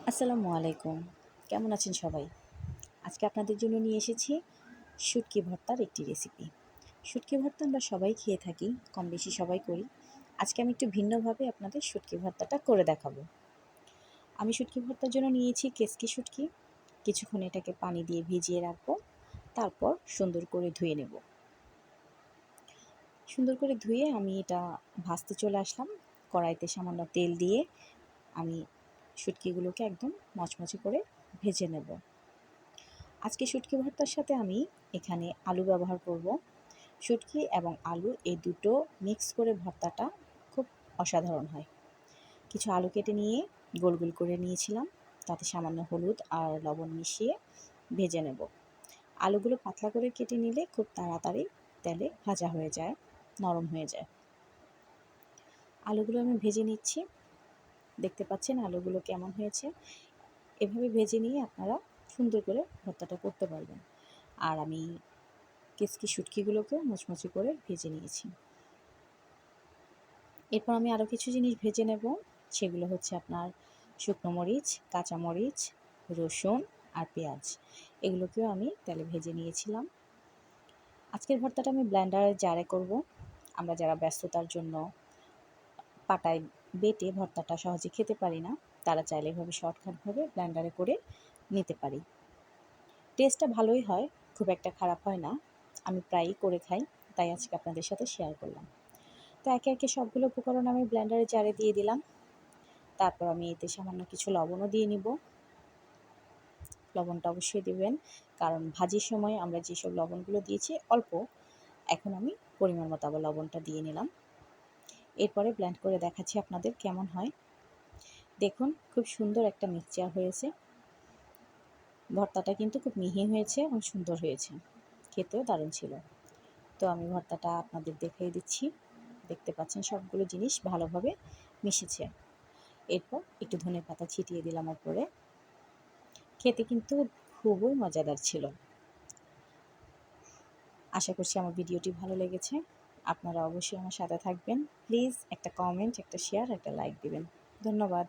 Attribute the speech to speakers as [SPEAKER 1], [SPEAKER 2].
[SPEAKER 1] আসসালামু আলাইকুম। কেমন আছেন সবাই? আজকে আপনাদের জন্য নিয়ে এসেছি শুটকি ভর্তার একটি রেসিপি। শুটকি ভর্তা আমরা সবাই খেয়ে থাকি, কম বেশি সবাই করি। আজকে আমি একটু ভিন্নভাবে আপনাদের শুটকি ভর্তাটা করে দেখাবো। আমি শুটকি ভর্তার জন্য নিয়েছি কেচকি শুটকি। কিছুক্ষণ এটাকে পানি দিয়ে ভিজিয়ে রাখবো। তারপর সুন্দর করে ধুয়ে নেব। সুন্দর করে ধুয়ে আমি এটা ভাজতে চলে আসলাম। কড়াইতে সামান্য তেল দিয়ে আমি শুটকিগুলোকে একদম মচমচে করে ভেজে নেব। আজকে শুটকি ভর্তার সাথে আমি এখানে আলু ব্যবহার করব। শুটকি এবং আলু এই দুটো মিক্স করে ভর্তাটা খুব অসাধারণ হয়। কিছু আলু কেটে নিয়ে গোল গোল করে নিয়েছিলাম, তাতে সামান্য হলুদ আর লবণ মিশিয়ে ভেজে নেব। আলুগুলো পাতলা করে কেটে নিলে খুব তাড়াতাড়ি তেলে ভাজা হয়ে যায়, নরম হয়ে যায়। আলুগুলো আমি ভেজে নিচ্ছি। দেখতে পাচ্ছেন আলুগুলো কেমন হয়েছে। এভাবে ভেজে নিয়ে আপনারা সুন্দর করে ভর্তাটা করতে পারবেন। আর আমি কেচকি শুটকিগুলোকেও মুচমুচে করে ভেজে নিয়েছি। এরপর আমি আরও কিছু জিনিস ভেজে নেব। সেগুলো হচ্ছে আপনার শুকনো মরিচ, কাঁচামরিচ, রসুন আর পেঁয়াজ। এগুলোকেও আমি তেলে ভেজে নিয়েছিলাম। আজকের ভর্তাটা আমি ব্লেন্ডারের জারে করব। আমরা যারা ব্যস্ততার জন্য পাটায় বেটে ভর্তাটা সহজে খেতে পারি না, তারা চাইলে এভাবে শর্টকাটভাবে ব্লেন্ডারে করে নিতে পারি। টেস্টটা ভালোই হয়, খুব একটা খারাপ হয় না। আমি প্রায়ই করে খাই, তাই আজকে আপনাদের সাথে শেয়ার করলাম। তো একে একে সবগুলো উপকরণ আমি ব্লেন্ডারে জারে দিয়ে দিলাম। তারপর আমি এতে সামান্য কিছু লবণও দিয়ে নিব। লবণটা অবশ্যই দেবেন, কারণ ভাজির সময় আমরা যেসব লবণগুলো দিয়েছি অল্প, এখন আমি পরিমাণ মতো আবার লবণটা দিয়ে নিলাম। এরপরে ব্লেন্ড করে দেখাচ্ছি আপনাদের কেমন হয়। দেখুন খুব সুন্দর একটা মিক্সচার হয়েছে। ভর্তাটা কিন্তু খুব মিহি হয়েছে এবং সুন্দর হয়েছে, খেতেও দারুণ ছিল। তো আমি ভর্তাটা আপনাদের দেখিয়ে দিচ্ছি। দেখতে পাচ্ছেন সবগুলো জিনিস ভালোভাবে মিশেছে। এরপর একটু ধনেপাতা ছিটিয়ে দিলাম উপরে। খেতে কিন্তু খুবই মজাদার ছিল। আশা করছি আমার ভিডিওটি ভালো লেগেছে। আপনারা অবশ্যই আমার সাথে থাকবেন। প্লিজ একটা কমেন্ট, একটা শেয়ার, একটা লাইক দিবেন। ধন্যবাদ।